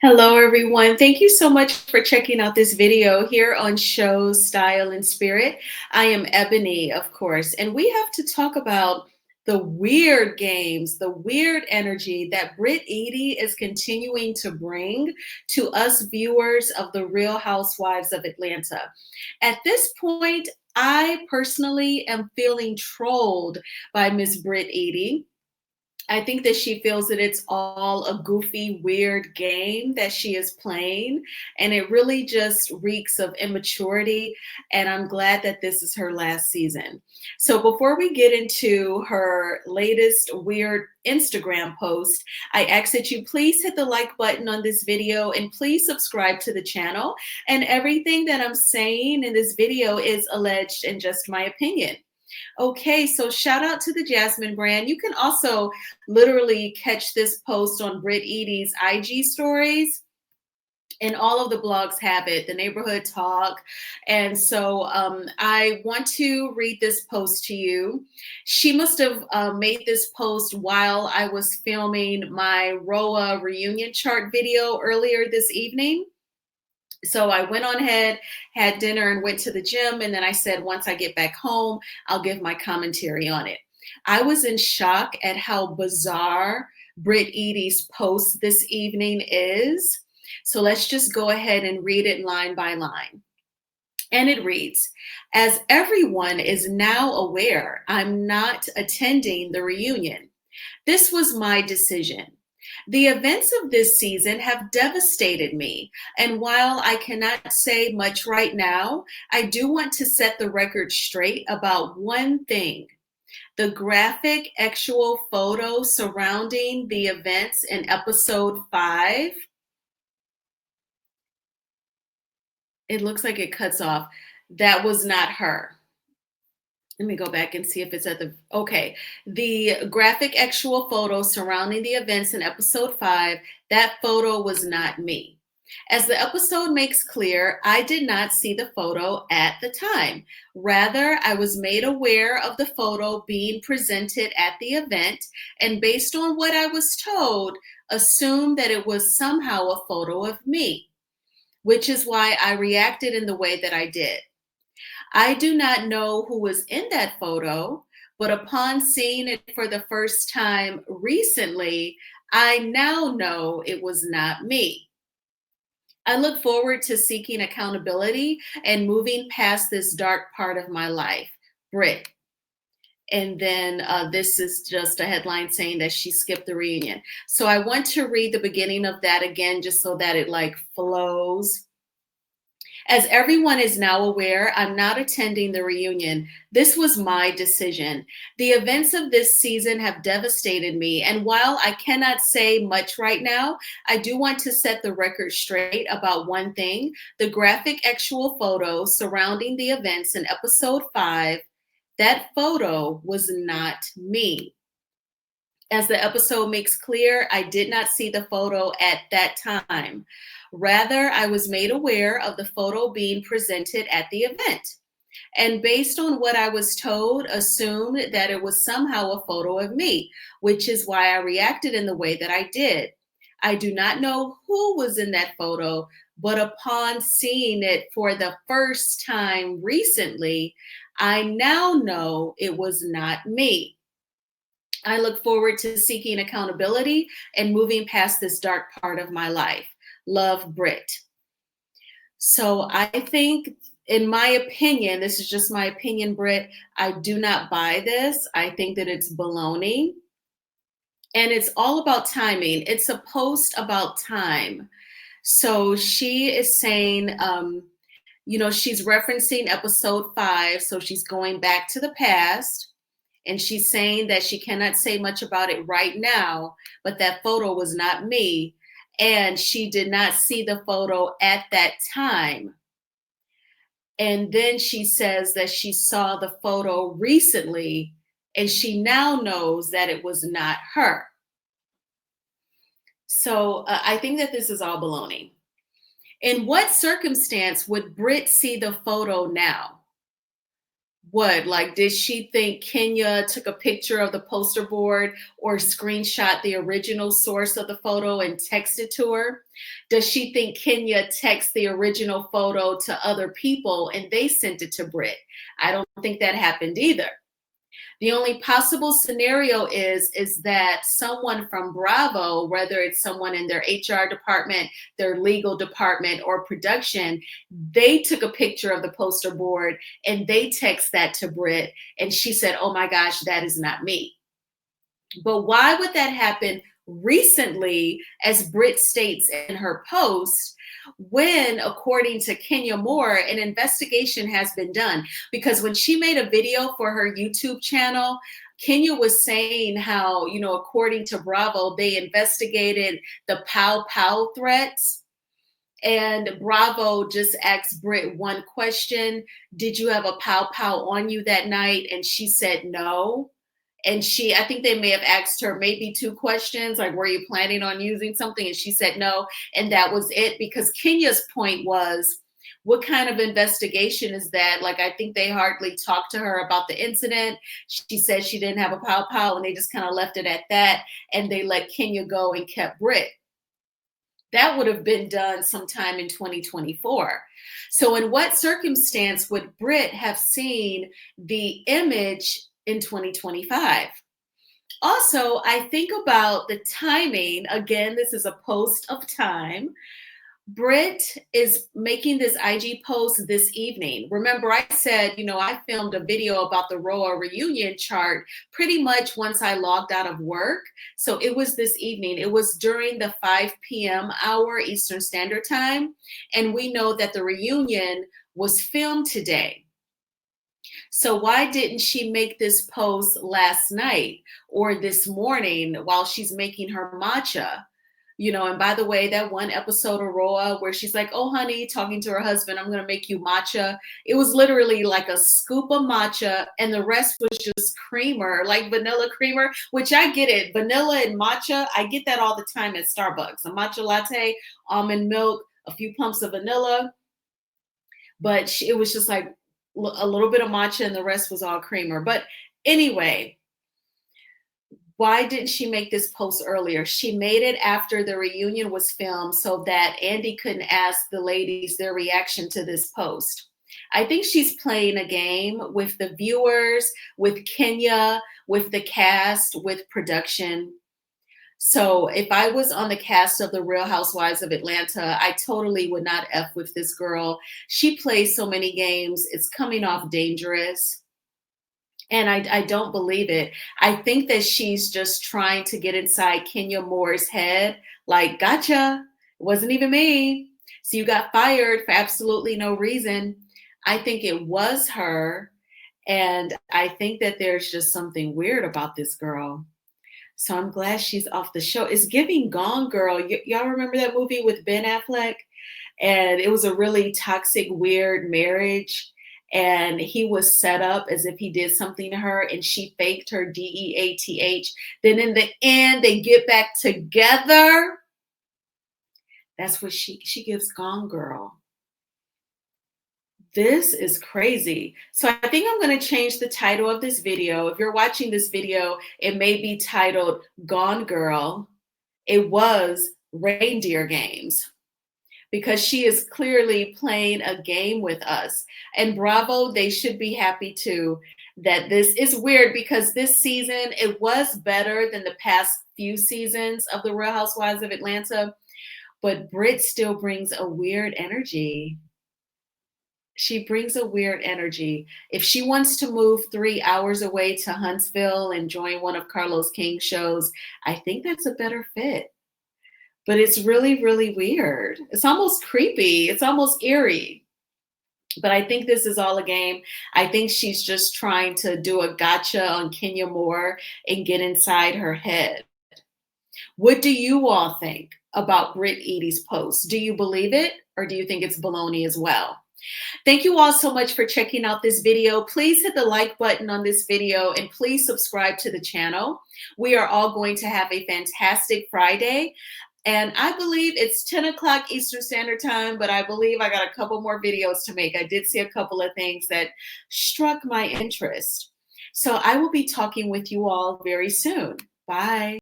Hello, everyone. Thank you so much for checking out this video here on Show, Style, and Spirit. I am Ebony, of course, and we have to talk about the weird games, the weird energy that Brit Eady is continuing to bring to us viewers of the Real Housewives of Atlanta. At this point, I personally am feeling trolled by Miss Brit Eady. I think that she feels that it's all a goofy, weird game that she is playing, and it really just reeks of immaturity. And I'm glad that this is her last season. So, before we get into her latest weird Instagram post, I ask that you please hit the like button on this video and please subscribe to the channel. And everything that I'm saying in this video is alleged and just my opinion. Okay, so shout out to the Jasmine brand. You can also literally catch this post on Brit Eady's IG stories. And all of the blogs have it, the neighborhood talk. And so I want to read this post to you. She must have made this post while I was filming my ROA reunion chart video earlier this evening. So I went on ahead, had dinner, and went to the gym. And then I said, once I get back home, I'll give my commentary on it. I was in shock at how bizarre Brit Eady's post this evening is. So let's just go ahead and read it line by line. And it reads, as everyone is now aware, I'm not attending the reunion. This was my decision. The events of this season have devastated me, and while I cannot say much right now, I do want to set the record straight about one thing. The graphic actual photo surrounding the events in episode 5, it looks like it cuts off. That was not her. Let me go back and see if it's at the, okay. The graphic actual photo surrounding the events in episode 5, that photo was not me. As the episode makes clear, I did not see the photo at the time. Rather, I was made aware of the photo being presented at the event, and based on what I was told, assumed that it was somehow a photo of me, which is why I reacted in the way that I did. I do not know who was in that photo, but upon seeing it for the first time recently, I now know it was not me. I look forward to seeking accountability and moving past this dark part of my life. Brit. And then this is just a headline saying that she skipped the reunion. So I want to read the beginning of that again, just so that it like flows. As everyone is now aware, I'm not attending the reunion. This was my decision. The events of this season have devastated me, and while I cannot say much right now, I do want to set the record straight about one thing. The graphic actual photo surrounding the events in episode 5, that photo was not me. As the episode makes clear, I did not see the photo at that time. Rather, I was made aware of the photo being presented at the event. And based on what I was told, assumed that it was somehow a photo of me, which is why I reacted in the way that I did. I do not know who was in that photo, but upon seeing it for the first time recently, I now know it was not me. I look forward to seeking accountability and moving past this dark part of my life. Love, Brit. So I think, in my opinion, this is just my opinion, Brit, I do not buy this. I think that it's baloney. And it's all about timing. It's a post about time. So she is saying, she's referencing episode 5. So she's going back to the past. And she's saying that she cannot say much about it right now, but that photo was not me. And she did not see the photo at that time. And then she says that she saw the photo recently and she now knows that it was not her. So I think that this is all baloney. In what circumstance would Brit see the photo now? What? Like, did she think Kenya took a picture of the poster board or screenshot the original source of the photo and texted to her? Does she think Kenya texted the original photo to other people and they sent it to Brit? I don't think that happened either. The only possible scenario is that someone from Bravo, whether it's someone in their HR department, their legal department, or production, they took a picture of the poster board and they text that to Brit, and she said, "Oh my gosh, that is not me." But why would that happen recently, as Britt states in her post, when, according to Kenya Moore, an investigation has been done? Because when she made a video for her YouTube channel, Kenya was saying how, according to Bravo, they investigated the pow pow threats. And Bravo just asked Britt one question: did you have a pow pow on you that night? And she said no. And I think they may have asked her maybe two questions, like, were you planning on using something? And she said no. And that was it, because Kenya's point was, what kind of investigation is that? Like, I think they hardly talked to her about the incident. She said she didn't have a pow pow, and they just kind of left it at that. And they let Kenya go and kept Britt. That would have been done sometime in 2024. So, in what circumstance would Britt have seen the image in 2025? Also, I think about the timing. Again, this is a post of time. Britt is making this IG post this evening. Remember, I said, I filmed a video about the Roa reunion chart pretty much once I logged out of work. So it was this evening. It was during the 5 p.m. hour Eastern Standard Time. And we know that the reunion was filmed today. So why didn't she make this post last night or this morning while she's making her matcha? And by the way, that one episode of Roa where she's like, "Oh, honey," talking to her husband, "I'm going to make you matcha." It was literally like a scoop of matcha and the rest was just creamer, like vanilla creamer, which I get it. Vanilla and matcha, I get that all the time at Starbucks. A matcha latte, almond milk, a few pumps of vanilla. But it was just like a little bit of matcha and the rest was all creamer. But anyway, why didn't she make this post earlier? She made it after the reunion was filmed so that Andy couldn't ask the ladies their reaction to this post. I think she's playing a game with the viewers, with Kenya, with the cast, with production. So if I was on the cast of the Real Housewives of Atlanta, I totally would not F with this girl. She plays so many games. It's coming off dangerous. And I don't believe it. I think that she's just trying to get inside Kenya Moore's head. Like, gotcha. It wasn't even me. So you got fired for absolutely no reason. I think it was her. And I think that there's just something weird about this girl. So I'm glad she's off the show. It's giving Gone Girl. Y'all remember that movie with Ben Affleck? And it was a really toxic, weird marriage. And he was set up as if he did something to her and she faked her DEATH. Then in the end, they get back together. That's what she gives Gone Girl. This is crazy. So I think I'm going to change the title of this video. If you're watching this video, it may be titled Gone Girl. It was Reindeer Games, because she is clearly playing a game with us. And Bravo, they should be happy too that this is weird, because this season, it was better than the past few seasons of the Real Housewives of Atlanta, but Britt still brings a weird energy. She brings a weird energy. If she wants to move 3 hours away to Huntsville and join one of Carlos King's shows, I think that's a better fit. But it's really, really weird. It's almost creepy. It's almost eerie. But I think this is all a game. I think she's just trying to do a gotcha on Kenya Moore and get inside her head. What do you all think about Brit Eady's post? Do you believe it, or do you think it's baloney as well? Thank you all so much for checking out this video. Please hit the like button on this video and please subscribe to the channel. We are all going to have a fantastic Friday. And I believe it's 10 o'clock Eastern Standard Time, but I believe I got a couple more videos to make. I did see a couple of things that struck my interest. So I will be talking with you all very soon. Bye.